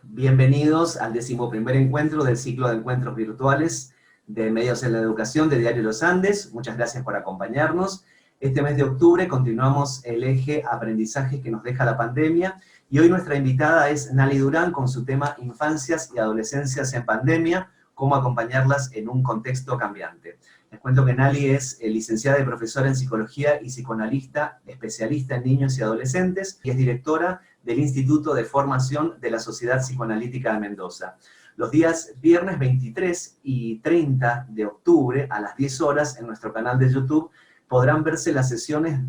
Bienvenidos al 11º encuentro del ciclo de encuentros virtuales de Medios en la Educación de Diario Los Andes. Muchas gracias por acompañarnos. Este mes de octubre continuamos el eje aprendizaje que nos deja la pandemia y hoy nuestra invitada es Nali Durán con su tema Infancias y Adolescencias en Pandemia, cómo acompañarlas en un contexto cambiante. Les cuento que Nali es licenciada y profesora en Psicología y psicoanalista, especialista en niños y adolescentes, y es directora del Instituto de Formación de la Sociedad Psicoanalítica de Mendoza. Los días viernes 23 y 30 de octubre a las 10 horas en nuestro canal de YouTube podrán verse las sesiones,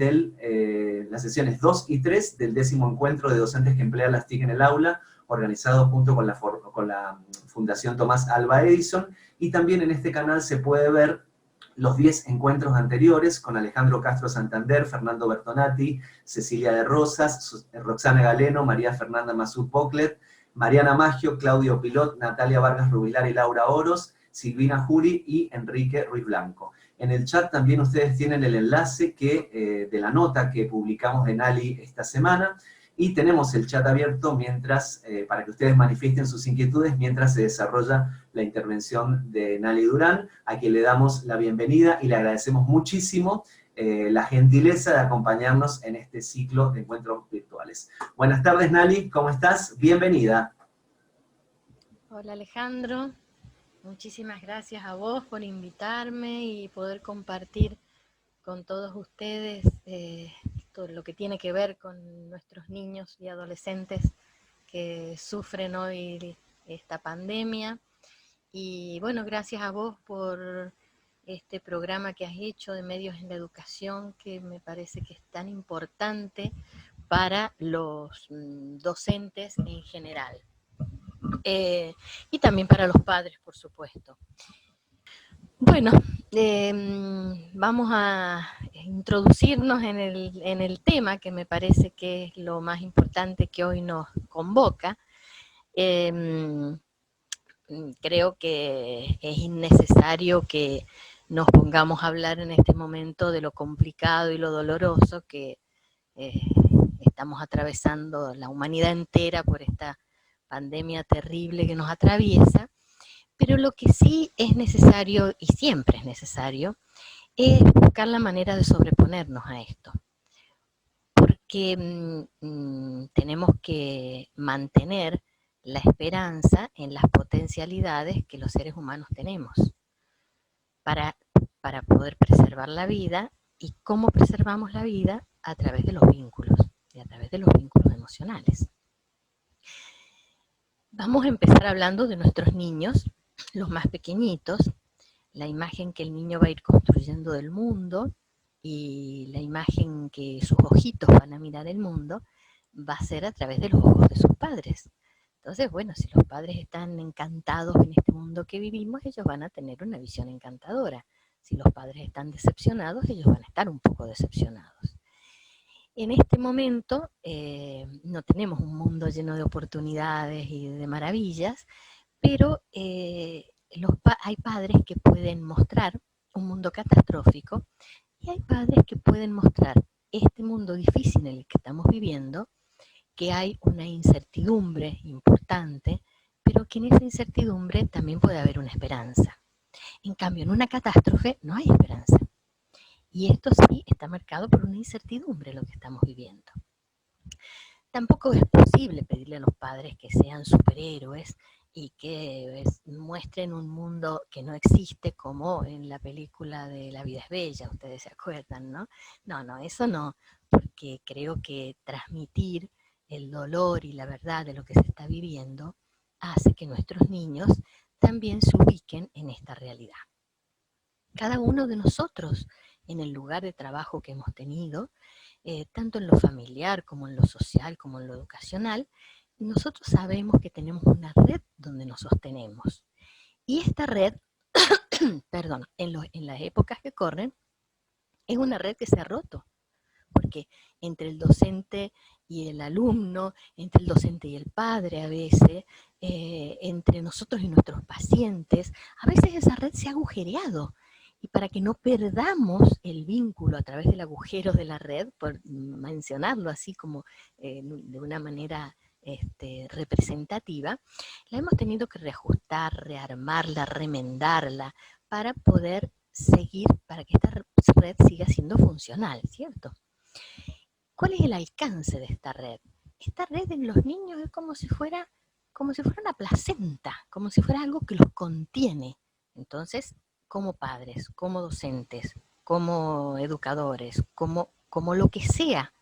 las sesiones 2 y 3 del 10º encuentro de docentes que emplean las TIC en el aula, organizado junto con la Fundación Tomás Alva Edison, y también en este canal se puede ver los 10 encuentros anteriores con Alejandro Castro Santander, Fernando Bertonati, Cecilia de Rosas, Roxana Galeno, María Fernanda Mazú Poclet, Mariana Maggio, Claudio Pilot, Natalia Vargas Rubilar y Laura Oros, Silvina Juri y Enrique Ruiz Blanco. En el chat también ustedes tienen el enlace de la nota que publicamos de Nali esta semana, y tenemos el chat abierto para que ustedes manifiesten sus inquietudes mientras se desarrolla la intervención de Nali Durán, a quien le damos la bienvenida y le agradecemos muchísimo la gentileza de acompañarnos en este ciclo de encuentros virtuales. Buenas tardes, Nali, ¿cómo estás? Bienvenida. Hola, Alejandro. Muchísimas gracias a vos por invitarme y poder compartir con todos ustedes todo lo que tiene que ver con nuestros niños y adolescentes que sufren hoy esta pandemia. Y bueno, gracias a vos por este programa que has hecho de Medios en la Educación, que me parece que es tan importante para los docentes en general. Y también para los padres, por supuesto. Bueno, vamos a introducirnos en el tema que me parece que es lo más importante que hoy nos convoca. Creo que es innecesario que nos pongamos a hablar en este momento de lo complicado y lo doloroso que estamos atravesando la humanidad entera por esta pandemia terrible que nos atraviesa. Pero lo que sí es necesario, y siempre es necesario, es buscar la manera de sobreponernos a esto. Porque tenemos que mantener la esperanza en las potencialidades que los seres humanos tenemos para poder preservar la vida. ¿Y cómo preservamos la vida? A través de los vínculos, y a través de los vínculos emocionales. Vamos a empezar hablando de nuestros niños, los más pequeñitos, la imagen que el niño va a ir construyendo del mundo y la imagen que sus ojitos van a mirar el mundo va a ser a través de los ojos de sus padres. Entonces, bueno, si los padres están encantados en este mundo que vivimos, ellos van a tener una visión encantadora. Si los padres están decepcionados, ellos van a estar un poco decepcionados. En este momento no tenemos un mundo lleno de oportunidades y de maravillas, pero hay padres que pueden mostrar un mundo catastrófico y hay padres que pueden mostrar este mundo difícil en el que estamos viviendo, que hay una incertidumbre importante, pero que en esa incertidumbre también puede haber una esperanza. En cambio, en una catástrofe no hay esperanza. Y esto sí está marcado por una incertidumbre lo que estamos viviendo. Tampoco es posible pedirle a los padres que sean superhéroes y que muestren un mundo que no existe, como en la película de La vida es bella, ustedes se acuerdan, ¿no? No, eso no, porque creo que transmitir el dolor y la verdad de lo que se está viviendo hace que nuestros niños también se ubiquen en esta realidad. Cada uno de nosotros, en el lugar de trabajo que hemos tenido, tanto en lo familiar como en lo social como en lo educacional, nosotros sabemos que tenemos una red donde nos sostenemos. Y esta red, perdón, en las épocas que corren, es una red que se ha roto, porque entre el docente y el alumno, entre el docente y el padre a veces, entre nosotros y nuestros pacientes, a veces esa red se ha agujereado. Y para que no perdamos el vínculo a través del agujero de la red, por mencionarlo así como de una manera representativa, la hemos tenido que reajustar, rearmarla, remendarla, para poder seguir, para que esta red siga siendo funcional, ¿cierto? ¿Cuál es el alcance de esta red? Esta red en los niños es como si fuera una placenta, como si fuera algo que los contiene. Entonces, como padres, como docentes, como educadores, como lo que sea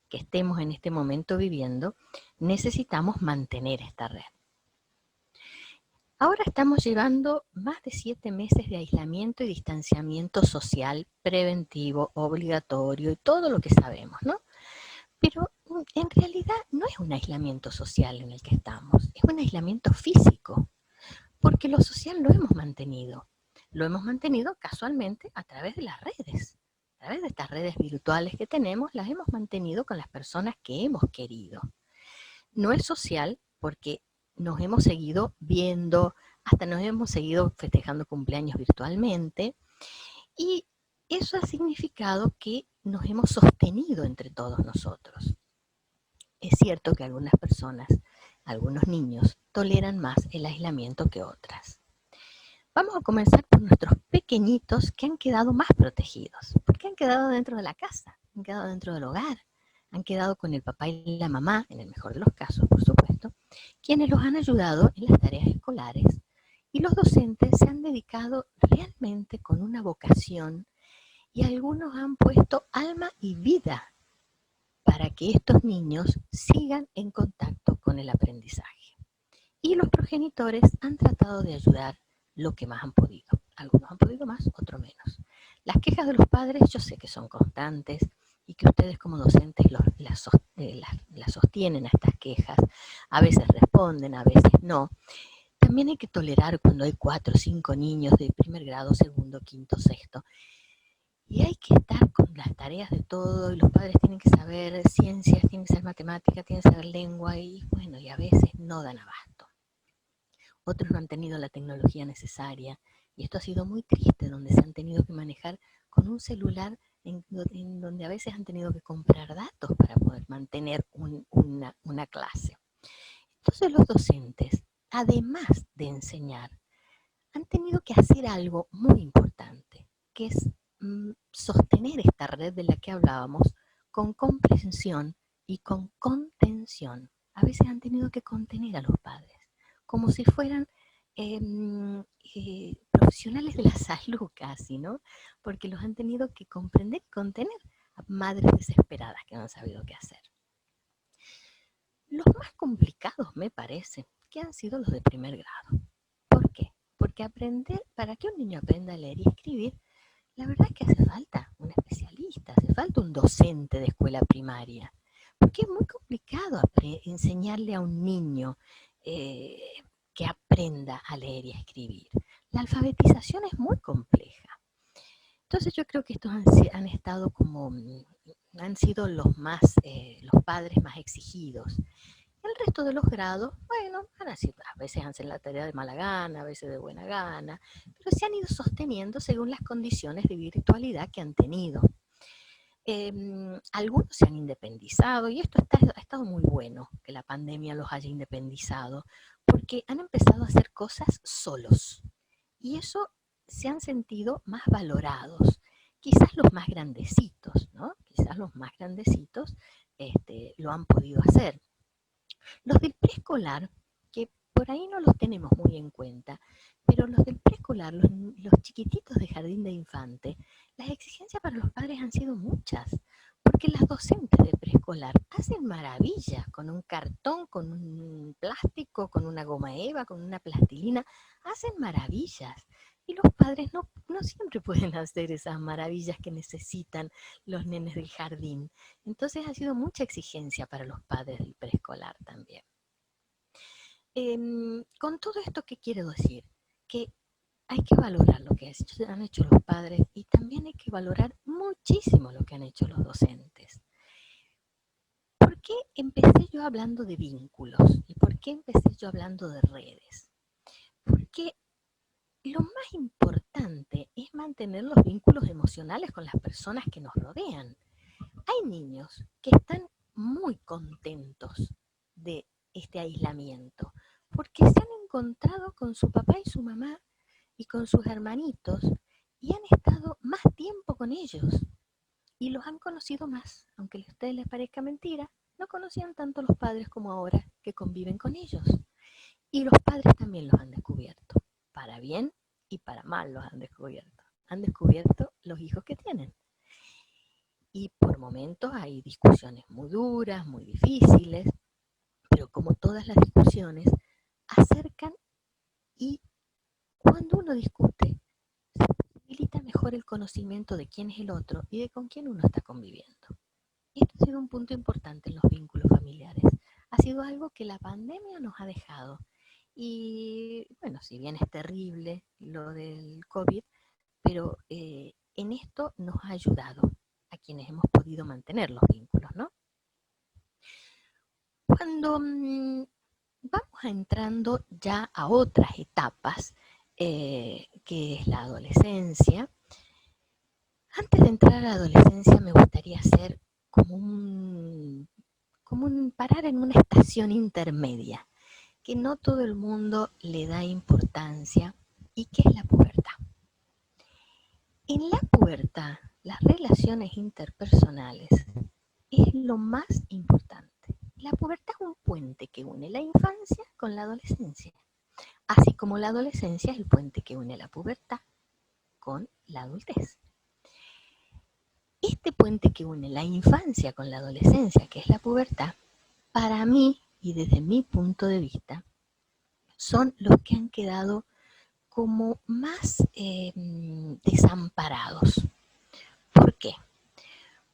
que estemos en este momento viviendo, necesitamos mantener esta red. Ahora estamos llevando más de 7 meses de aislamiento y distanciamiento social preventivo, obligatorio y todo lo que sabemos, ¿no? Pero en realidad no es un aislamiento social en el que estamos, es un aislamiento físico, porque lo social lo hemos mantenido. Lo hemos mantenido casualmente a través de las redes. A través de estas redes virtuales que tenemos, las hemos mantenido con las personas que hemos querido. No es social porque nos hemos seguido viendo, hasta nos hemos seguido festejando cumpleaños virtualmente, y eso ha significado que nos hemos sostenido entre todos nosotros. Es cierto que algunas personas, algunos niños, toleran más el aislamiento que otras. Vamos a comenzar por nuestros pequeñitos que han quedado más protegidos, porque han quedado dentro de la casa, han quedado dentro del hogar, han quedado con el papá y la mamá, en el mejor de los casos, por supuesto, quienes los han ayudado en las tareas escolares, y los docentes se han dedicado realmente con una vocación, y algunos han puesto alma y vida para que estos niños sigan en contacto con el aprendizaje. Y los progenitores han tratado de ayudar lo que más han podido. Algunos han podido más, otros menos. Las quejas de los padres yo sé que son constantes y que ustedes como docentes las sostienen a estas quejas. A veces responden, a veces no. También hay que tolerar cuando hay 4 o 5 niños de primer grado, segundo, quinto, sexto. Y hay que estar con las tareas de todo, y los padres tienen que saber ciencias, tienen que saber matemáticas, tienen que saber lengua, y bueno, y a veces no dan abasto. Otros no han tenido la tecnología necesaria, y esto ha sido muy triste, donde se han tenido que manejar con un celular en donde a veces han tenido que comprar datos para poder mantener una clase. Entonces los docentes, además de enseñar, han tenido que hacer algo muy importante, que es sostener esta red de la que hablábamos con comprensión y con contención. A veces han tenido que contener a los padres, como si fueran profesionales de la salud casi, ¿no? Porque los han tenido que comprender y contener a madres desesperadas que no han sabido qué hacer. Los más complicados, me parece, que han sido los de primer grado. ¿Por qué? Porque para que un niño aprenda a leer y escribir, la verdad es que hace falta un especialista, hace falta un docente de escuela primaria, porque es muy complicado enseñarle a un niño que aprenda a leer y a escribir. La alfabetización es muy compleja. Entonces yo creo que estos han sido los padres más exigidos. El resto de los grados, bueno, a veces hacen la tarea de mala gana, a veces de buena gana, pero se han ido sosteniendo según las condiciones de virtualidad que han tenido. Algunos se han independizado, y esto ha estado muy bueno, que la pandemia los haya independizado, porque han empezado a hacer cosas solos, y eso se han sentido más valorados. Quizás los más grandecitos, ¿no? Quizás los más grandecitos lo han podido hacer. Los del preescolar, que por ahí no los tenemos muy en cuenta, pero los del preescolar, los chiquititos de jardín de infante, las exigencias para los padres han sido muchas, porque las docentes de preescolar hacen maravillas con un cartón, con un plástico, con una goma eva, con una plastilina, hacen maravillas. Y los padres no siempre pueden hacer esas maravillas que necesitan los nenes del jardín. Entonces ha sido mucha exigencia para los padres del preescolar también. Con todo esto, ¿qué quiero decir? Que hay que valorar lo que han hecho los padres, y también hay que valorar muchísimo lo que han hecho los docentes. ¿Por qué empecé yo hablando de vínculos? ¿Y por qué empecé yo hablando de redes? Porque lo más importante es mantener los vínculos emocionales con las personas que nos rodean. Hay niños que están muy contentos de este aislamiento? Porque se han encontrado con su papá y su mamá y con sus hermanitos y han estado más tiempo con ellos y los han conocido más, aunque a ustedes les parezca mentira, no conocían tanto a los padres como ahora que conviven con ellos. Y los padres también los han descubierto, para bien y para mal los han descubierto. Han descubierto los hijos que tienen. Y por momentos hay discusiones muy duras, muy difíciles, pero como todas las discusiones, acercan y cuando uno discute, se facilita mejor el conocimiento de quién es el otro y de con quién uno está conviviendo. Y esto ha sido un punto importante en los vínculos familiares. Ha sido algo que la pandemia nos ha dejado. Y bueno, si bien es terrible lo del COVID, pero en esto nos ha ayudado a quienes hemos podido mantener los vínculos, ¿no? Cuando vamos entrando ya a otras etapas, que es la adolescencia, antes de entrar a la adolescencia me gustaría hacer como un parar en una estación intermedia, que no todo el mundo le da importancia y que es la pubertad. En la pubertad, las relaciones interpersonales es lo más importante. La pubertad es un puente que une la infancia con la adolescencia, así como la adolescencia es el puente que une la pubertad con la adultez. Este puente que une la infancia con la adolescencia, que es la pubertad, para mí y desde mi punto de vista, son los que han quedado como más desamparados. ¿Por qué?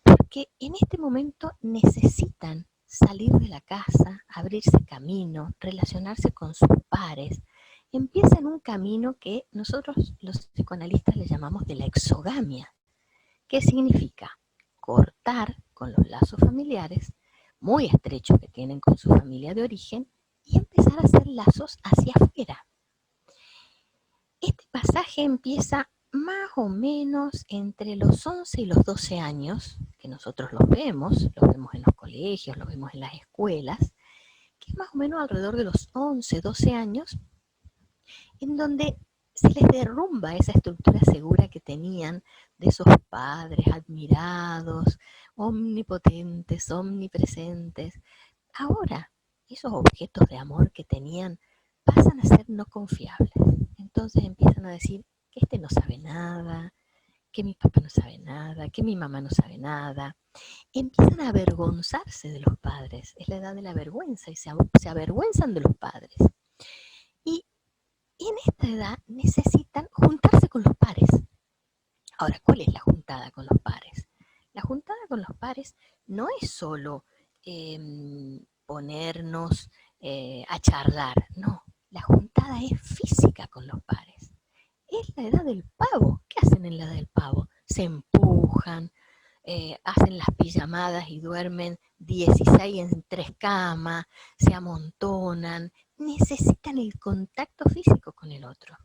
Porque en este momento necesitan salir de la casa, abrirse camino, relacionarse con sus pares. Empiezan un camino que nosotros los psicoanalistas le llamamos de la exogamia. ¿Qué significa? Cortar con los lazos familiares muy estrechos que tienen con su familia de origen y empezar a hacer lazos hacia afuera. Este pasaje empieza más o menos entre los 11 y los 12 años, que nosotros los vemos en los colegios, los vemos en las escuelas, que es más o menos alrededor de los 11, 12 años, en donde se les derrumba esa estructura segura que tenían de esos padres admirados, omnipotentes, omnipresentes. Ahora, esos objetos de amor que tenían pasan a ser no confiables. Entonces empiezan a decir que este no sabe nada, que mi papá no sabe nada, que mi mamá no sabe nada. Empiezan a avergonzarse de los padres. Es la edad de la vergüenza y se avergüenzan de los padres. Y en esta edad necesitan juntarse con los pares. Ahora, ¿cuál es la juntada con los pares? La juntada con los pares no es solo ponernos a charlar, no. La juntada es física con los pares. Es la edad del pavo. ¿Qué hacen en la edad del pavo? Se empujan, hacen las pijamadas y duermen 16 en 3 camas, se amontonan, necesitan el contacto físico con el otro.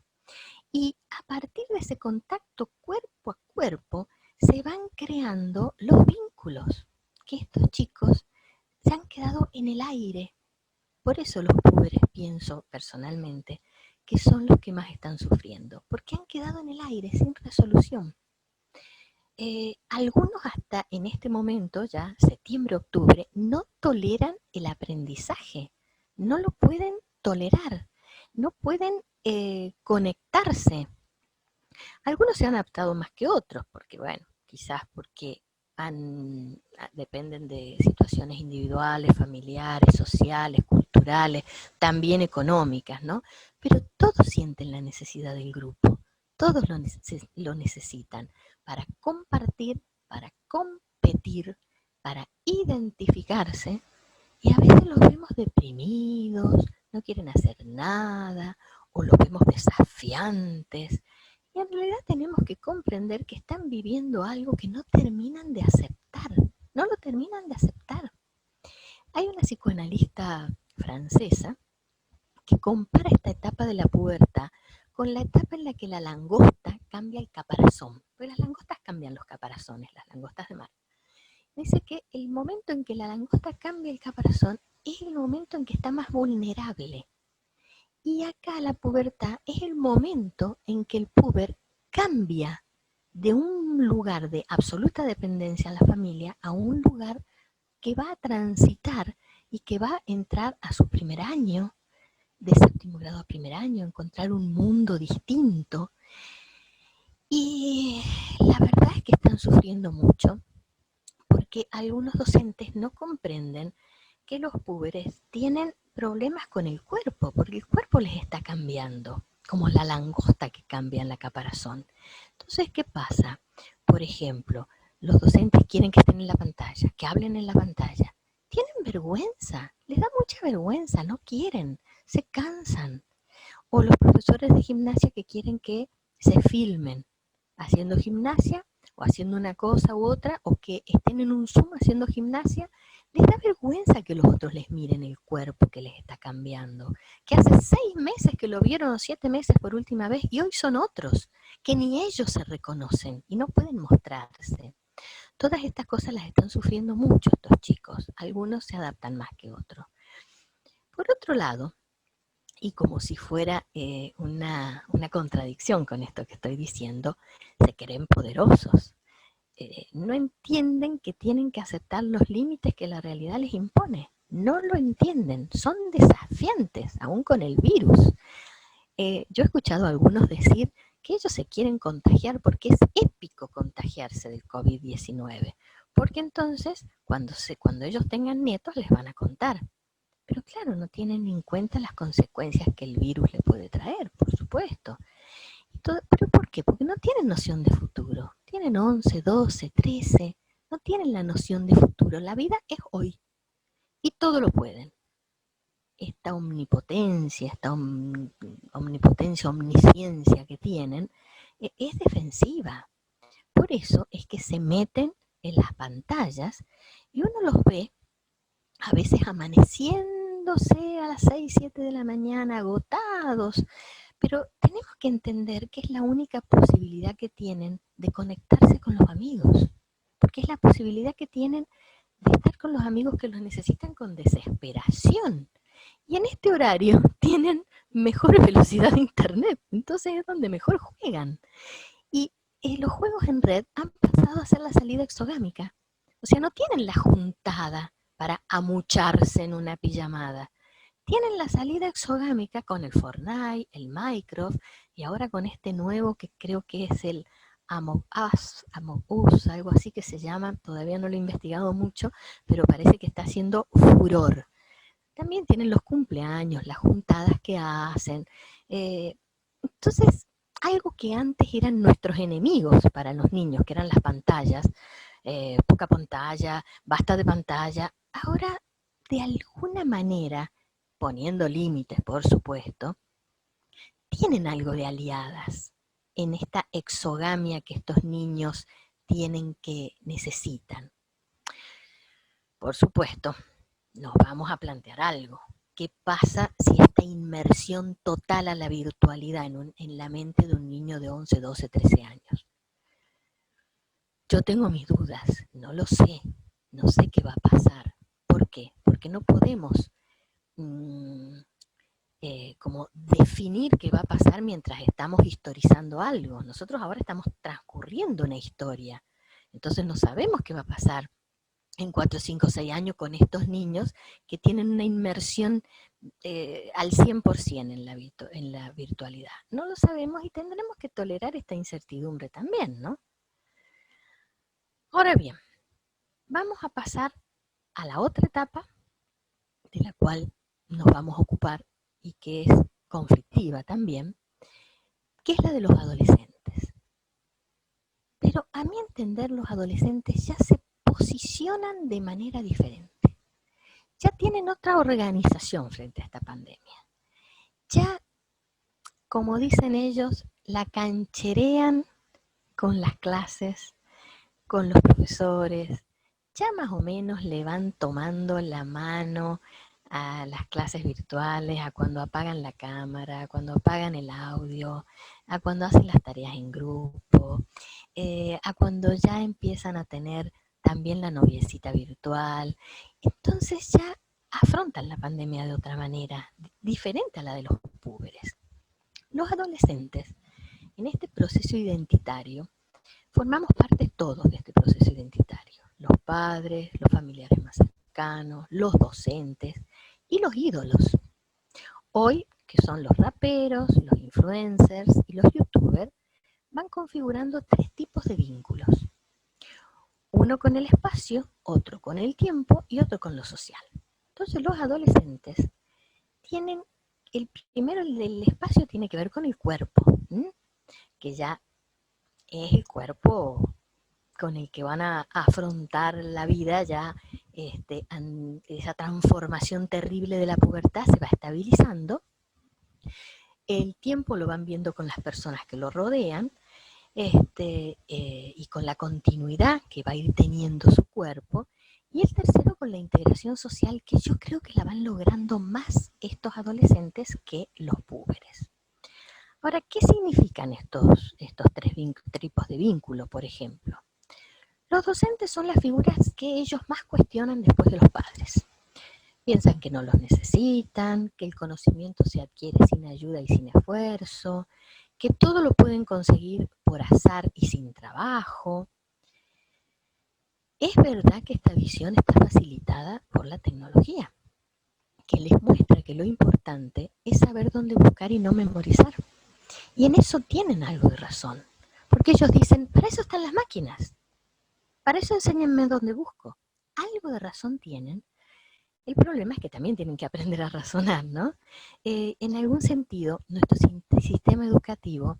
Y a partir de ese contacto cuerpo a cuerpo se van creando los vínculos, que estos chicos se han quedado en el aire. Por eso los púberes, pienso personalmente, que son los que más están sufriendo, porque han quedado en el aire sin resolución. Algunos hasta en este momento, ya septiembre, octubre, no toleran el aprendizaje, no lo pueden tolerar, no pueden conectarse. Algunos se han adaptado más que otros, porque bueno, quizás porque dependen de situaciones individuales, familiares, sociales, culturales, también económicas, ¿no? Pero todos sienten la necesidad del grupo, todos lo necesitan para compartir, para competir, para identificarse, y a veces los vemos deprimidos, no quieren hacer nada, o los vemos desafiantes, y en realidad tenemos que comprender que están viviendo algo que no terminan de aceptar, no lo terminan de aceptar. Hay una psicoanalista francesa que compara esta etapa de la pubertad con la etapa en la que la langosta cambia el caparazón, porque las langostas cambian los caparazones, las langostas de mar. Dice que el momento en que la langosta cambia el caparazón es el momento en que está más vulnerable. Y acá la pubertad es el momento en que el puber cambia de un lugar de absoluta dependencia a la familia a un lugar que va a transitar y que va a entrar a su primer año, de séptimo grado a primer año, encontrar un mundo distinto. Y la verdad es que están sufriendo mucho porque algunos docentes no comprenden que los púberes tienen problemas con el cuerpo, porque el cuerpo les está cambiando, como la langosta que cambia en la caparazón. Entonces, ¿qué pasa? Por ejemplo, los docentes quieren que estén en la pantalla, que hablen en la pantalla. Tienen vergüenza, les da mucha vergüenza, no quieren, se cansan. O los profesores de gimnasia que quieren que se filmen haciendo gimnasia o haciendo una cosa u otra, o que estén en un Zoom haciendo gimnasia, les da vergüenza que los otros les miren el cuerpo que les está cambiando, que hace 6 meses que lo vieron o 7 meses por última vez y hoy son otros, que ni ellos se reconocen y no pueden mostrarse. Todas estas cosas las están sufriendo mucho estos chicos, algunos se adaptan más que otros. Por otro lado, y como si fuera una contradicción con esto que estoy diciendo, se creen poderosos. No entienden que tienen que aceptar los límites que la realidad les impone. No lo entienden, son desafiantes, aún con el virus. Yo he escuchado a algunos decir que ellos se quieren contagiar porque es épico contagiarse del COVID-19, porque entonces cuando ellos tengan nietos les van a contar. Pero claro, no tienen en cuenta las consecuencias que el virus le puede traer, por supuesto. ¿Pero por qué? Porque no tienen noción de futuro. Tienen 11, 12, 13. No tienen la noción de futuro. La vida es hoy. Y todo lo pueden. Esta omnipotencia, omnisciencia que tienen, es defensiva. Por eso es que se meten en las pantallas y uno los ve a veces amaneciéndose a las 6, 7 de la mañana, agotados, pero tenemos que entender que es la única posibilidad que tienen de conectarse con los amigos, porque es la posibilidad que tienen de estar con los amigos que los necesitan con desesperación. Y en este horario tienen mejor velocidad de internet, entonces es donde mejor juegan. Y los juegos en red han pasado a ser la salida exogámica. O sea, no tienen la juntada para amucharse en una pijamada. Tienen la salida exogámica con el Fortnite, el Minecraft y ahora con este nuevo que creo que es el Among Us, algo así que se llama, todavía no lo he investigado mucho, pero parece que está haciendo furor. También tienen los cumpleaños, las juntadas que hacen. Entonces, algo que antes eran nuestros enemigos para los niños, que eran las pantallas, poca pantalla, basta de pantalla, ahora de alguna manera, poniendo límites por supuesto, tienen algo de aliadas en esta exogamia que estos niños tienen que necesitan. Por supuesto, nos vamos a plantear algo. ¿Qué pasa si esta inmersión total a la virtualidad en la mente de un niño de 11, 12, 13 años? Yo tengo mis dudas, no lo sé, no sé qué va a pasar. ¿Por qué? Porque no podemos como definir qué va a pasar mientras estamos historizando algo. Nosotros ahora estamos transcurriendo una historia, entonces no sabemos qué va a pasar en 4, 5, 6 años con estos niños que tienen una inmersión al 100% en la virtualidad. No lo sabemos y tendremos que tolerar esta incertidumbre también, ¿no? Ahora bien, vamos a pasar a la otra etapa de la cual nos vamos a ocupar y que es conflictiva también, que es la de los adolescentes. Pero a mi entender los adolescentes ya se posicionan de manera diferente. Ya tienen otra organización frente a esta pandemia. Ya, como dicen ellos, la cancherean con las clases, con los profesores, ya más o menos le van tomando la mano a las clases virtuales, a cuando apagan la cámara, a cuando apagan el audio, a cuando hacen las tareas en grupo, a cuando ya empiezan a tener también la noviecita virtual. Entonces ya afrontan la pandemia de otra manera, diferente a la de los púberes. Los adolescentes, en este proceso identitario, formamos parte todos de este proceso identitario. Los padres, los familiares más cercanos, los docentes y los ídolos. Hoy, que son los raperos, los influencers y los youtubers, van configurando 3 tipos de vínculos. Uno con el espacio, otro con el tiempo y otro con lo social. Entonces los adolescentes tienen, el primero, el espacio tiene que ver con el cuerpo, que ya es el cuerpo con el que van a afrontar la vida, ya esa transformación terrible de la pubertad se va estabilizando. El tiempo lo van viendo con las personas que lo rodean, y con la continuidad que va a ir teniendo su cuerpo. Y el tercero con la integración social, que yo creo que la van logrando más estos adolescentes que los púberes. Ahora, ¿qué significan estos 3 tipos de vínculo, por ejemplo? Los docentes son las figuras que ellos más cuestionan después de los padres. Piensan que no los necesitan, que el conocimiento se adquiere sin ayuda y sin esfuerzo, que todo lo pueden conseguir por azar y sin trabajo. Es verdad que esta visión está facilitada por la tecnología, que les muestra que lo importante es saber dónde buscar y no memorizar. Y en eso tienen algo de razón, porque ellos dicen, para eso están las máquinas, para eso enséñenme dónde busco. Algo de razón tienen. El problema es que también tienen que aprender a razonar, ¿no? En algún sentido, nuestro sistema educativo,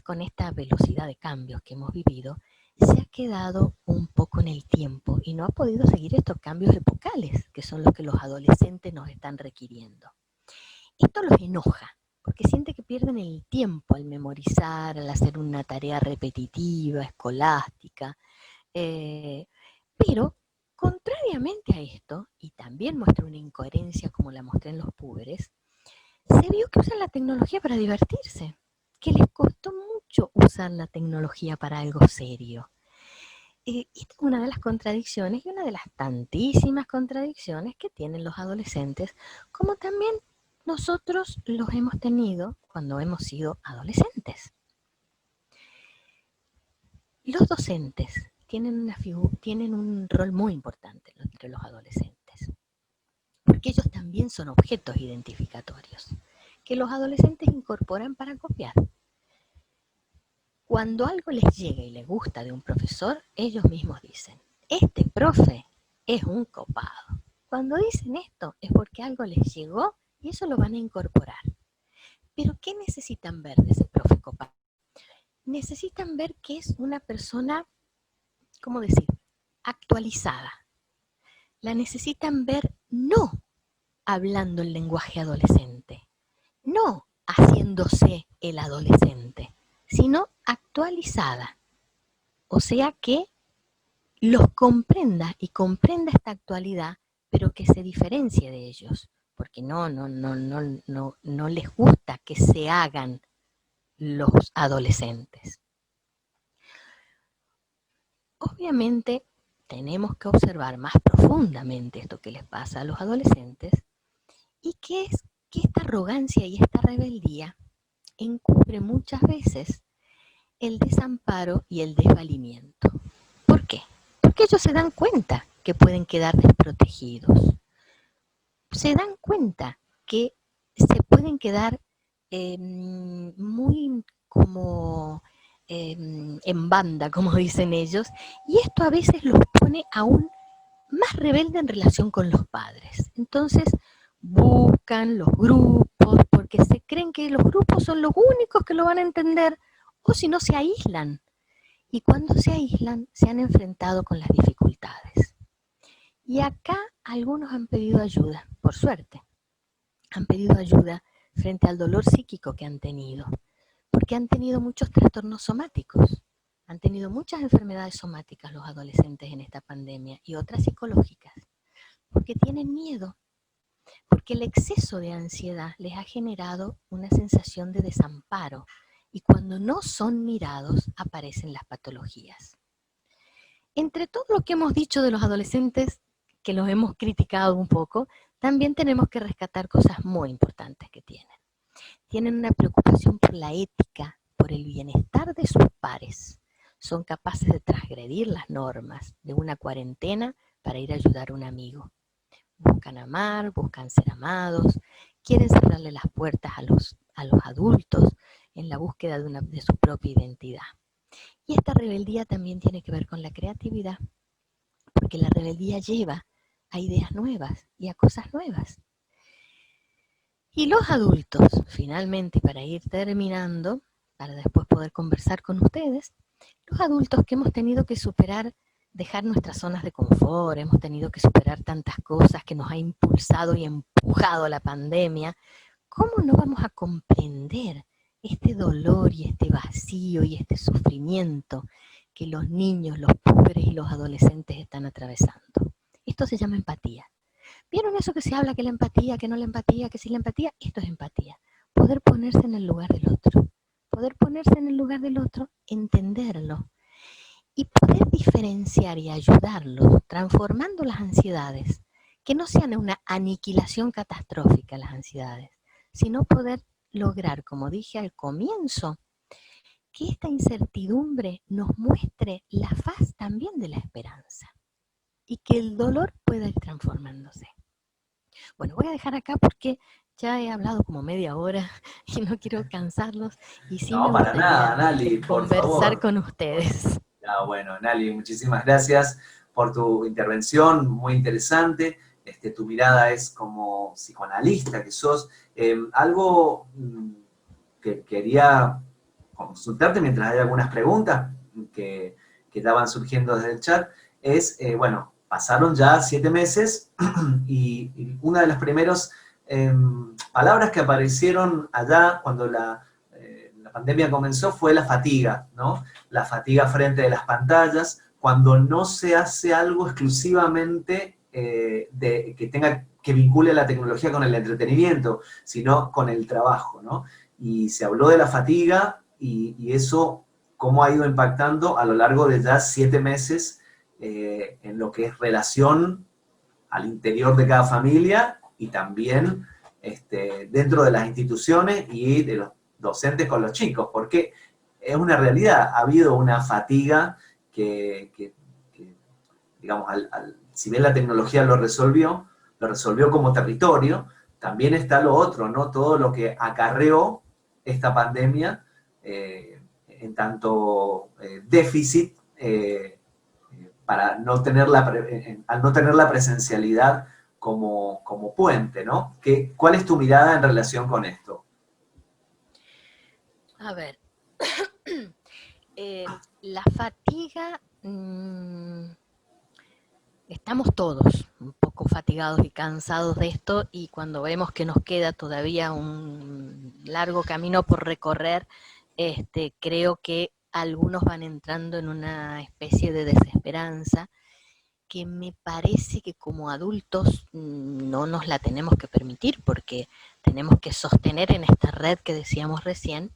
con esta velocidad de cambios que hemos vivido, se ha quedado un poco en el tiempo y no ha podido seguir estos cambios epocales, que son los que los adolescentes nos están requiriendo. Esto los enoja, porque siente que pierden el tiempo al memorizar, al hacer una tarea repetitiva, escolástica, pero contrariamente a esto, y también muestra una incoherencia como la mostré en los púberes, se vio que usan la tecnología para divertirse, que les costó mucho usar la tecnología para algo serio. Esta es una de las contradicciones y una de las tantísimas contradicciones que tienen los adolescentes, como también nosotros los hemos tenido cuando hemos sido adolescentes. Los docentes tienen un rol muy importante entre los adolescentes, porque ellos también son objetos identificatorios, que los adolescentes incorporan para copiar. Cuando algo les llega y les gusta de un profesor, ellos mismos dicen, este profe es un copado. Cuando dicen esto es porque algo les llegó y eso lo van a incorporar. Pero ¿qué necesitan ver de ese profe copado? Necesitan ver que es una persona, ¿cómo decir?, actualizada. La necesitan ver no hablando el lenguaje adolescente, no haciéndose el adolescente, sino actualizada. O sea que los comprenda y comprenda esta actualidad, pero que se diferencie de ellos, porque no les gusta que se hagan los adolescentes. Obviamente tenemos que observar más profundamente esto que les pasa a los adolescentes y que es que esta arrogancia y esta rebeldía encubre muchas veces el desamparo y el desvalimiento. ¿Por qué? Porque ellos se dan cuenta que pueden quedar desprotegidos. Se dan cuenta que se pueden quedar muy como en banda, como dicen ellos, y esto a veces los pone aún más rebelde en relación con los padres. Entonces buscan los grupos porque se creen que los grupos son los únicos que lo van a entender, o si no se aíslan. Y cuando se aíslan se han enfrentado con las dificultades. Y acá algunos han pedido ayuda, por suerte. Han pedido ayuda frente al dolor psíquico que han tenido, porque han tenido muchos trastornos somáticos. Han tenido muchas enfermedades somáticas los adolescentes en esta pandemia y otras psicológicas, porque tienen miedo, porque el exceso de ansiedad les ha generado una sensación de desamparo y cuando no son mirados aparecen las patologías. Entre todo lo que hemos dicho de los adolescentes, que los hemos criticado un poco, también tenemos que rescatar cosas muy importantes que tienen. Tienen una preocupación por la ética, por el bienestar de sus pares. Son capaces de transgredir las normas de una cuarentena para ir a ayudar a un amigo. Buscan amar, buscan ser amados, quieren cerrarle las puertas a los adultos en la búsqueda de su propia identidad. Y esta rebeldía también tiene que ver con la creatividad, porque la rebeldía lleva a ideas nuevas y a cosas nuevas. Y los adultos, finalmente, para ir terminando, para después poder conversar con ustedes, los adultos que hemos tenido que superar, dejar nuestras zonas de confort, hemos tenido que superar tantas cosas que nos ha impulsado y empujado la pandemia, ¿cómo no vamos a comprender este dolor y este vacío y este sufrimiento que los niños, los pobres y los adolescentes están atravesando? Esto se llama empatía. ¿Vieron eso que se habla, que la empatía, que no la empatía, que sí la empatía? Esto es empatía. Poder ponerse en el lugar del otro. Poder ponerse en el lugar del otro, entenderlo. Y poder diferenciar y ayudarlo, transformando las ansiedades. Que no sean una aniquilación catastrófica las ansiedades, sino poder lograr, como dije al comienzo, que esta incertidumbre nos muestre la faz también de la esperanza. Y que el dolor pueda ir transformándose. Bueno, voy a dejar acá porque ya he hablado como media hora y no quiero cansarlos. Y sí No, me para nada, gustaría Nali, por conversar favor. con ustedes. No, bueno, Nali, muchísimas gracias por tu intervención, muy interesante. Tu mirada es como psicoanalista que sos. Algo que quería consultarte mientras hay algunas preguntas que ya van surgiendo desde el chat, es, bueno, pasaron ya 7 meses y una de las primeras palabras que aparecieron allá cuando la pandemia comenzó fue la fatiga, ¿no? La fatiga frente a las pantallas, cuando no se hace algo exclusivamente que vincule la tecnología con el entretenimiento, sino con el trabajo, ¿no? Y se habló de la fatiga y eso cómo ha ido impactando a lo largo de ya 7 meses en lo que es relación al interior de cada familia y también dentro de las instituciones y de los docentes con los chicos, porque es una realidad, ha habido una fatiga que digamos, si bien la tecnología lo resolvió como territorio, también está lo otro, ¿no? Todo lo que acarreó esta pandemia en tanto déficit para no tener al no tener la presencialidad como puente, ¿no? ¿Cuál es tu mirada en relación con esto? A ver, la fatiga, estamos todos un poco fatigados y cansados de esto y cuando vemos que nos queda todavía un largo camino por recorrer, creo que algunos van entrando en una especie de desesperanza que me parece que como adultos no nos la tenemos que permitir porque tenemos que sostener en esta red que decíamos recién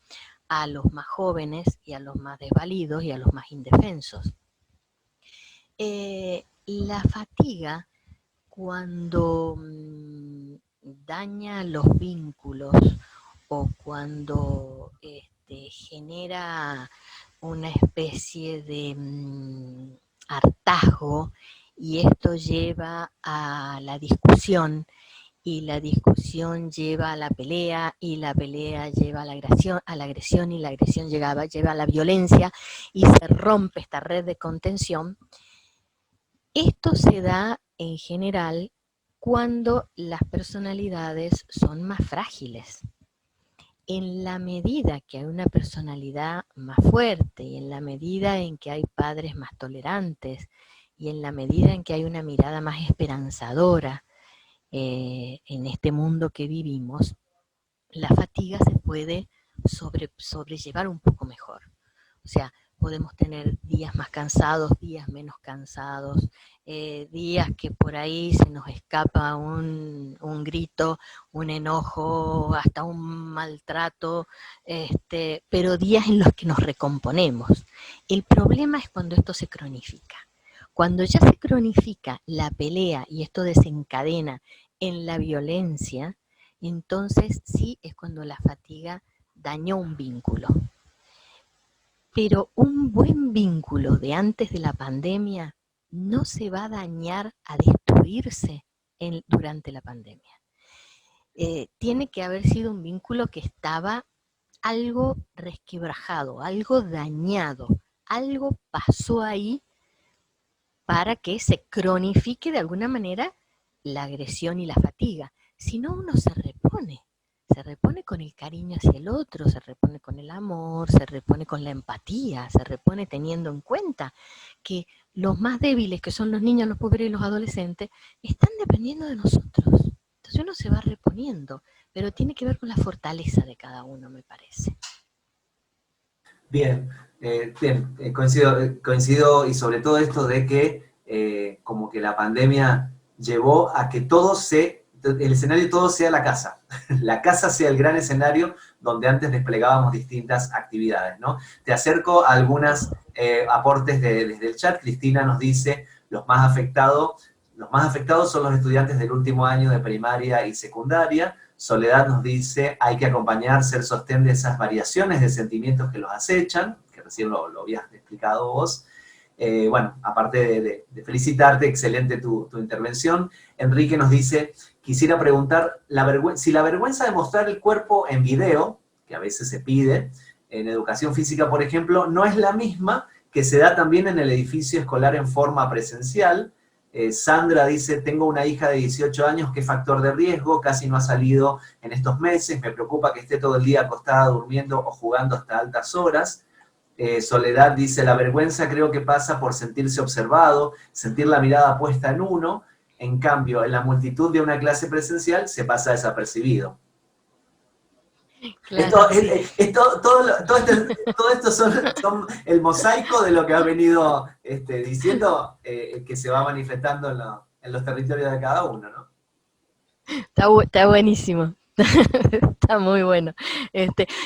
a los más jóvenes y a los más desvalidos y a los más indefensos. La fatiga, cuando daña los vínculos o cuando genera una especie de hartazgo y esto lleva a la discusión y la discusión lleva a la pelea y la pelea lleva a la agresión y la agresión lleva a la violencia y se rompe esta red de contención. Esto se da en general cuando las personalidades son más frágiles. En la medida que hay una personalidad más fuerte y en la medida en que hay padres más tolerantes y en la medida en que hay una mirada más esperanzadora en este mundo que vivimos, la fatiga se puede sobrellevar un poco mejor. O sea, podemos tener días más cansados, días menos cansados, días que por ahí se nos escapa un grito, un enojo, hasta un maltrato, pero días en los que nos recomponemos. El problema es cuando esto se cronifica. Cuando ya se cronifica la pelea y esto desencadena en la violencia, entonces sí es cuando la fatiga dañó un vínculo. Pero un buen vínculo de antes de la pandemia no se va a dañar, a destruirse durante la pandemia. Tiene que haber sido un vínculo que estaba algo resquebrajado, algo dañado, algo pasó ahí para que se cronifique de alguna manera la agresión y la fatiga. Si no, uno se repone con el cariño hacia el otro, se repone con el amor, se repone con la empatía, se repone teniendo en cuenta que los más débiles, que son los niños, los pobres y los adolescentes, están dependiendo de nosotros. Entonces uno se va reponiendo, pero tiene que ver con la fortaleza de cada uno, me parece. Bien, coincido y sobre todo esto de que como que la pandemia llevó a que el escenario todo sea la casa. La casa sea el gran escenario donde antes desplegábamos distintas actividades, ¿no? Te acerco a algunos aportes desde el chat. Cristina nos dice, los más afectados son los estudiantes del último año de primaria y secundaria. Soledad nos dice, hay que acompañar, ser sostén de esas variaciones de sentimientos que los acechan, que recién lo habías explicado vos. Bueno, aparte de felicitarte, excelente tu intervención. Enrique nos dice, quisiera preguntar, si la vergüenza de mostrar el cuerpo en video, que a veces se pide, en educación física, por ejemplo, no es la misma que se da también en el edificio escolar en forma presencial. Sandra dice, tengo una hija de 18 años que es factor de riesgo, casi no ha salido en estos meses, me preocupa que esté todo el día acostada durmiendo o jugando hasta altas horas. Soledad dice, la vergüenza creo que pasa por sentirse observado, sentir la mirada puesta en uno, en cambio, en la multitud de una clase presencial se pasa desapercibido. Claro, todo esto son el mosaico de lo que ha venido diciendo que se va manifestando en los territorios de cada uno, ¿no? Está buenísimo. Está muy bueno.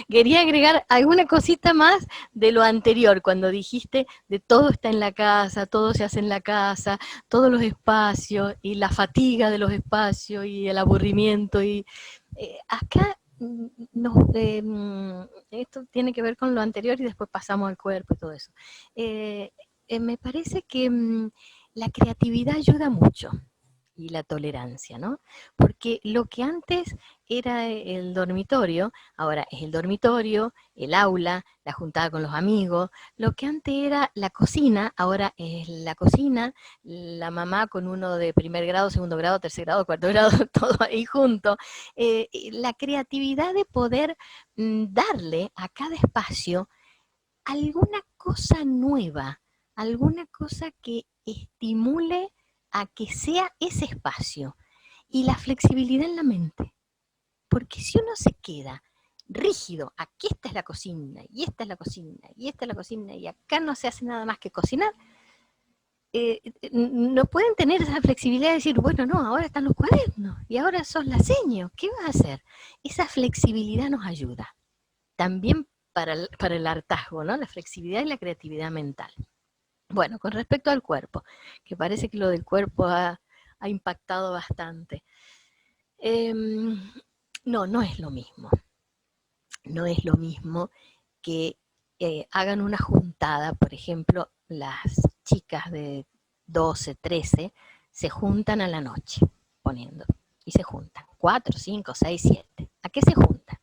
Quería agregar alguna cosita más de lo anterior, cuando dijiste de todo está en la casa, todo se hace en la casa, todos los espacios, y la fatiga de los espacios, y el aburrimiento, y acá esto tiene que ver con lo anterior y después pasamos al cuerpo y todo eso. Me parece que la creatividad ayuda mucho, y la tolerancia, ¿no? Porque lo que antes era el dormitorio, ahora es el dormitorio, el aula, la juntada con los amigos. Lo que antes era la cocina, ahora es la cocina, la mamá con uno de primer grado, segundo grado, tercer grado, cuarto grado, todo ahí junto. La creatividad de poder darle a cada espacio alguna cosa nueva, alguna cosa que estimule a que sea ese espacio, y la flexibilidad en la mente. Porque si uno se queda rígido, aquí esta es la cocina, y esta es la cocina, y esta es la cocina, y acá no se hace nada más que cocinar, no pueden tener esa flexibilidad de decir, bueno, no, ahora están los cuadernos, y ahora sos la seño, ¿qué vas a hacer? Esa flexibilidad nos ayuda. También para el hartazgo, ¿no? La flexibilidad y la creatividad mental. Bueno, con respecto al cuerpo, que parece que lo del cuerpo ha impactado bastante. No es lo mismo. No es lo mismo que hagan una juntada, por ejemplo, las chicas de 12, 13, se juntan a la noche, y se juntan, 4, 5, 6, 7. ¿A qué se juntan?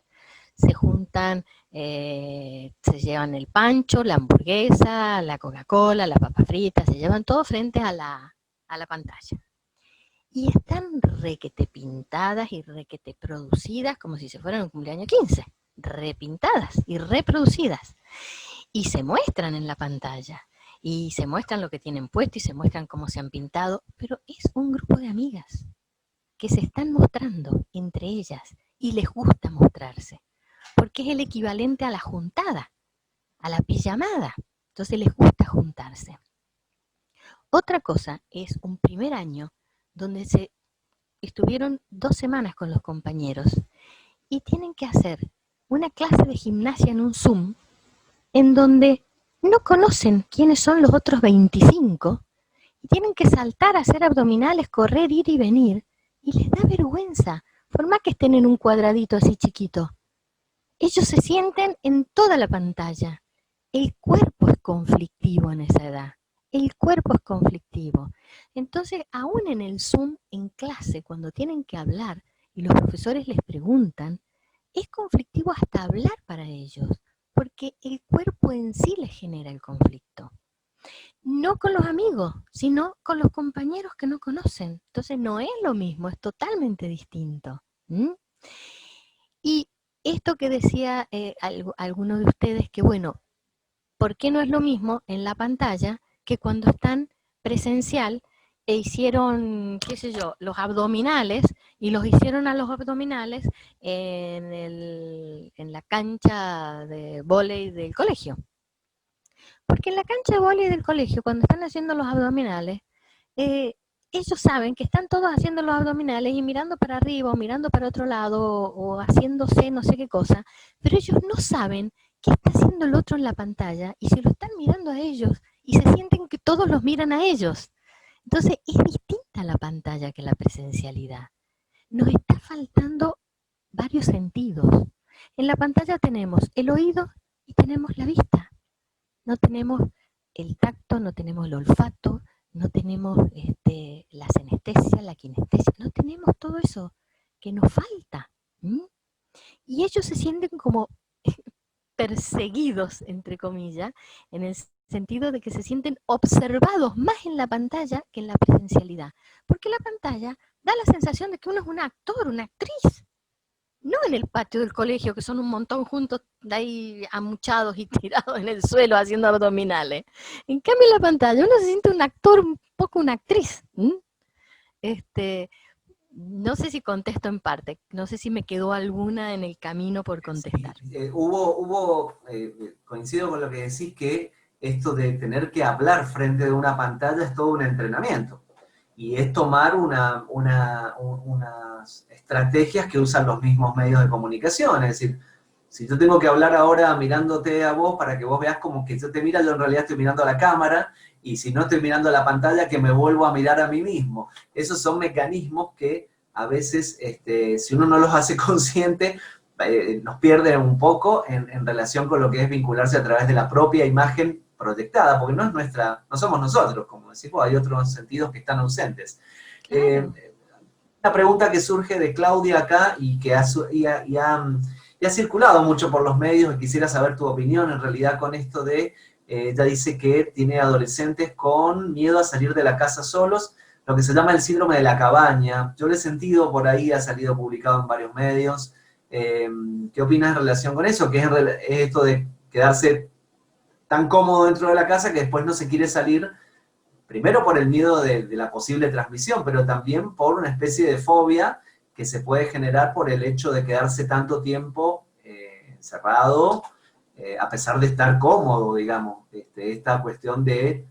Se juntan, se llevan el pancho, la hamburguesa, la Coca-Cola, la papa frita, se llevan todo frente a la pantalla. Y están requete pintadas y requete producidas como si se fueran un cumpleaños 15, repintadas y reproducidas. Y se muestran en la pantalla, y se muestran lo que tienen puesto, y se muestran cómo se han pintado, pero es un grupo de amigas que se están mostrando entre ellas, y les gusta mostrarse, porque es el equivalente a la juntada, a la pijamada. Entonces les gusta juntarse. Otra cosa es un primer año donde se estuvieron 2 semanas con los compañeros y tienen que hacer una clase de gimnasia en un Zoom en donde no conocen quiénes son los otros 25 y tienen que saltar, hacer abdominales, correr, ir y venir, y les da vergüenza, por más que estén en un cuadradito así chiquito. Ellos se sienten en toda la pantalla. El cuerpo es conflictivo en esa edad. El cuerpo es conflictivo. Entonces, aún en el Zoom, en clase, cuando tienen que hablar y los profesores les preguntan, es conflictivo hasta hablar para ellos, porque el cuerpo en sí les genera el conflicto. No con los amigos, sino con los compañeros que no conocen. Entonces no es lo mismo, es totalmente distinto. ¿Mm? Y esto que decía alguno de ustedes, que bueno, ¿por qué no es lo mismo en la pantalla que cuando están presencial e hicieron, qué sé yo, los abdominales, y los hicieron a los abdominales en la cancha de vóley del colegio? Porque en la cancha de vóley del colegio, cuando están haciendo los abdominales, eh, ellos saben que están todos haciendo los abdominales y mirando para arriba o mirando para otro lado o haciéndose no sé qué cosa, pero ellos no saben qué está haciendo el otro en la pantalla y se lo están mirando a ellos y se sienten que todos los miran a ellos. Entonces es distinta la pantalla que la presencialidad. Nos está faltando varios sentidos. En la pantalla tenemos el oído y tenemos la vista. No tenemos el tacto, no tenemos el olfato, no tenemos la senestesia, la kinestesia, no tenemos todo eso que nos falta. ¿Mm? Y ellos se sienten como perseguidos, entre comillas, en el sentido de que se sienten observados más en la pantalla que en la presencialidad. Porque la pantalla da la sensación de que uno es un actor, una actriz. No en el patio del colegio, que son un montón juntos de ahí amuchados y tirados en el suelo haciendo abdominales. En cambio en la pantalla uno se siente un actor, un poco una actriz. No sé si contesto en parte, no sé si me quedó alguna en el camino por contestar. Sí, coincido con lo que decís, que esto de tener que hablar frente de una pantalla es todo un entrenamiento. Y es tomar unas estrategias que usan los mismos medios de comunicación. Es decir, si yo tengo que hablar ahora mirándote a vos para que vos veas como que yo te mira, yo en realidad estoy mirando a la cámara, y si no estoy mirando a la pantalla, que me vuelvo a mirar a mí mismo. Esos son mecanismos que a veces, si uno no los hace consciente, nos pierden un poco en relación con lo que es vincularse a través de la propia imagen proyectada, porque no es nuestra, no somos nosotros, como decimos, hay otros sentidos que están ausentes. Claro. Una pregunta que surge de Claudia acá y que ha circulado mucho por los medios, y quisiera saber tu opinión en realidad con esto de, ella dice que tiene adolescentes con miedo a salir de la casa solos, lo que se llama el síndrome de la cabaña. Yo lo he sentido por ahí, ha salido publicado en varios medios. ¿Qué opinas en relación con eso? ¿Qué es esto de quedarse tan cómodo dentro de la casa que después no se quiere salir? Primero por el miedo de la posible transmisión, pero también por una especie de fobia que se puede generar por el hecho de quedarse tanto tiempo encerrado, a pesar de estar cómodo, digamos. Esta cuestión de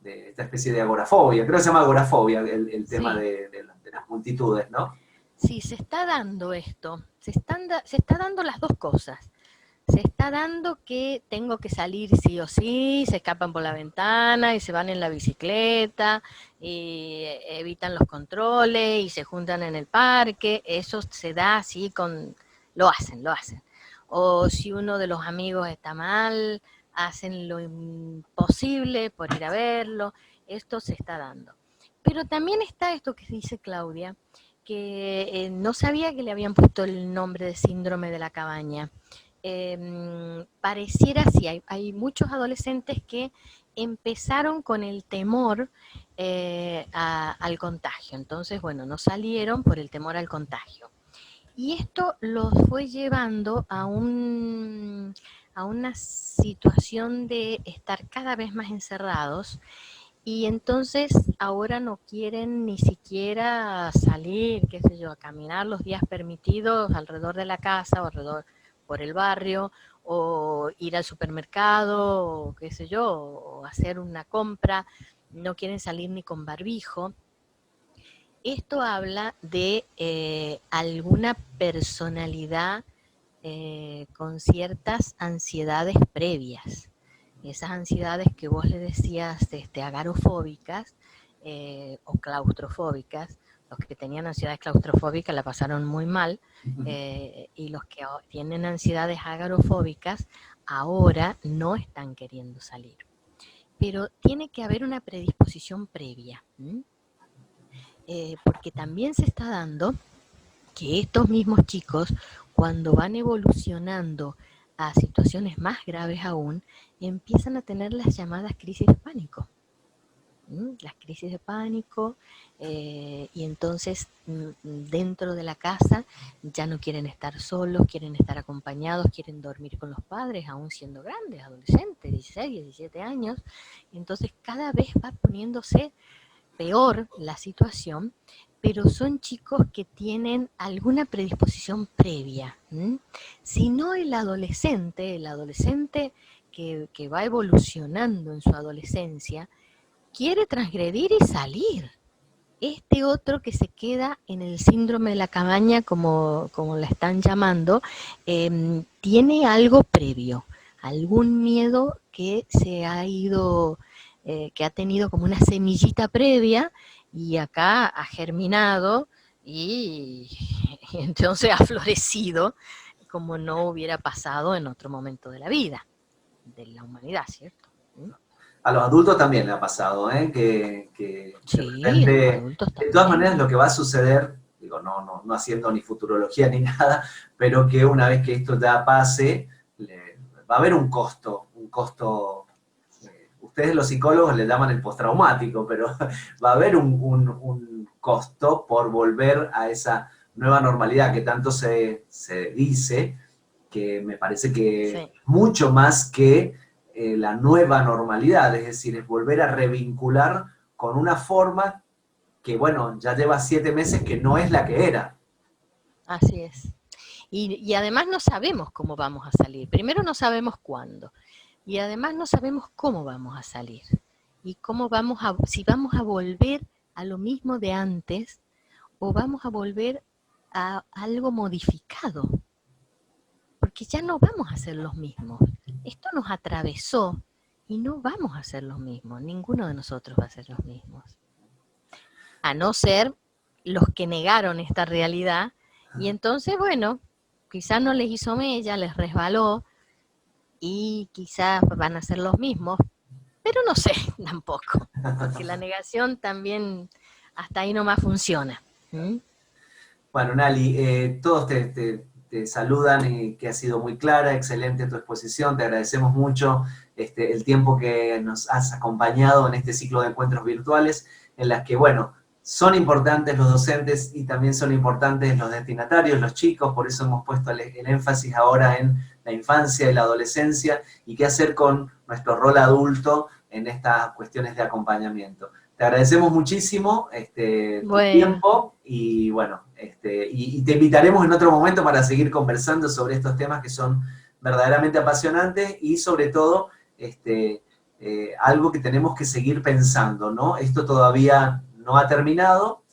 esta especie de agorafobia. Creo que se llama agorafobia el tema Sí. de las multitudes, ¿no? Sí, se está dando esto, se está dando las dos cosas. Se está dando que tengo que salir sí o sí, se escapan por la ventana y se van en la bicicleta, y evitan los controles y se juntan en el parque. Eso se da así lo hacen, lo hacen. O si uno de los amigos está mal, hacen lo imposible por ir a verlo. Esto se está dando. Pero también está esto que dice Claudia, que no sabía que le habían puesto el nombre de síndrome de la cabaña. Pareciera, sí, hay muchos adolescentes que empezaron con el temor al contagio. Entonces, bueno, no salieron por el temor al contagio. Y esto los fue llevando a una situación de estar cada vez más encerrados, y entonces ahora no quieren ni siquiera salir, qué sé yo, a caminar los días permitidos alrededor de la casa o alrededor por el barrio, o ir al supermercado, o qué sé yo, o hacer una compra. No quieren salir ni con barbijo. Esto habla de alguna personalidad con ciertas ansiedades previas. Esas ansiedades que vos le decías agarofóbicas o claustrofóbicas Los que tenían ansiedades claustrofóbicas la pasaron muy mal, y los que tienen ansiedades agorafóbicas ahora no están queriendo salir. Pero tiene que haber una predisposición previa, porque también se está dando que estos mismos chicos, cuando van evolucionando a situaciones más graves aún, empiezan a tener las llamadas crisis de pánico. Las crisis de pánico, y entonces dentro de la casa ya no quieren estar solos, quieren estar acompañados, quieren dormir con los padres, aún siendo grandes, adolescentes, 16, 17 años. Entonces cada vez va poniéndose peor la situación, pero son chicos que tienen alguna predisposición previa. Si no el adolescente que va evolucionando en su adolescencia, quiere transgredir y salir. Este otro que se queda en el síndrome de la cabaña, como la están llamando, tiene algo previo, algún miedo que se ha ido, que ha tenido como una semillita previa, y acá ha germinado y entonces ha florecido como no hubiera pasado en otro momento de la vida, de la humanidad, ¿cierto? A los adultos también le ha pasado, que Sí, de repente, los adultos de todas también. maneras lo que va a suceder, digo, no haciendo ni futurología ni nada, pero que una vez que esto ya pase, va a haber un costo, ustedes los psicólogos le llaman el postraumático, pero va a haber un costo por volver a esa nueva normalidad que tanto se dice, que me parece que Sí. mucho más que la nueva normalidad, es decir, es volver a revincular con una forma que, bueno, ya lleva 7 meses que no es la que era. Así es. Y además no sabemos cómo vamos a salir. Primero no sabemos cuándo. Y además no sabemos cómo vamos a salir. Y si vamos a volver a lo mismo de antes, o vamos a volver a algo modificado. Porque ya no vamos a ser los mismos. Esto nos atravesó y no vamos a ser los mismos. Ninguno de nosotros va a ser los mismos. A no ser los que negaron esta realidad. Y entonces, bueno, quizás no les hizo mella, les resbaló, y quizás van a ser los mismos, pero no sé tampoco, porque la negación también hasta ahí nomás funciona. Bueno, Nali, todos te saludan y que ha sido muy clara, excelente tu exposición, te agradecemos mucho el tiempo que nos has acompañado en este ciclo de encuentros virtuales, en las que, bueno, son importantes los docentes y también son importantes los destinatarios, los chicos, por eso hemos puesto el énfasis ahora en la infancia y la adolescencia y qué hacer con nuestro rol adulto en estas cuestiones de acompañamiento. Te agradecemos muchísimo tu Bueno, tiempo y bueno, y te invitaremos en otro momento para seguir conversando sobre estos temas que son verdaderamente apasionantes y sobre todo algo que tenemos que seguir pensando, ¿no? Esto todavía no ha terminado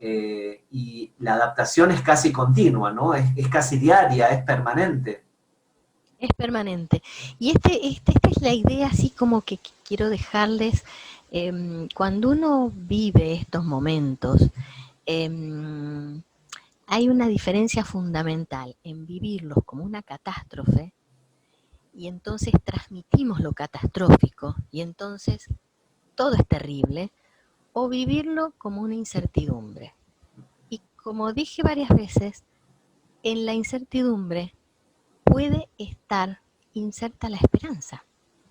y la adaptación es casi continua, ¿no? Es casi diaria, es permanente. es permanente. Y esta es la idea así como que quiero dejarles. Cuando uno vive estos momentos, hay una diferencia fundamental en vivirlos como una catástrofe, y entonces transmitimos lo catastrófico, y entonces todo es terrible, o vivirlo como una incertidumbre. Y como dije varias veces, en la incertidumbre puede estar inserta la esperanza,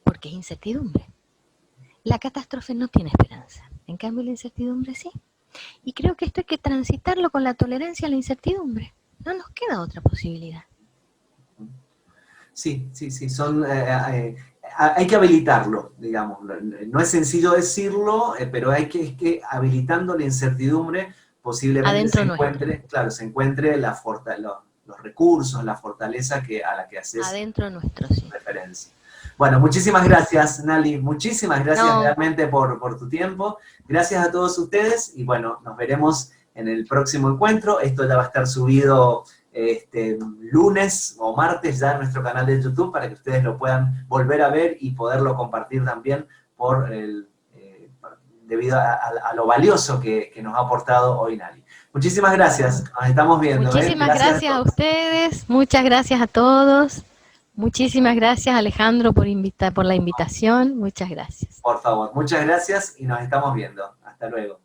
porque es incertidumbre. La catástrofe no tiene esperanza, en cambio la incertidumbre sí. Y creo que esto hay que transitarlo con la tolerancia a la incertidumbre. No nos queda otra posibilidad. Sí, hay que habilitarlo, digamos. No es sencillo decirlo, pero es que habilitando la incertidumbre posiblemente se Adentro nuestro. encuentre, claro, se encuentre los recursos, la fortaleza a la que haces Adentro nuestro, sí. referencia. Bueno, muchísimas gracias, Nali, muchísimas gracias No, realmente por tu tiempo. Gracias a todos ustedes y bueno, nos veremos en el próximo encuentro. Esto ya va a estar subido lunes o martes ya en nuestro canal de YouTube para que ustedes lo puedan volver a ver y poderlo compartir también debido a lo valioso que nos ha aportado hoy Nali. Muchísimas gracias, nos estamos viendo. Muchísimas gracias a ustedes, muchas gracias a todos. Muchísimas gracias, Alejandro, por la invitación. Muchas gracias. Por favor, muchas gracias y nos estamos viendo. Hasta luego.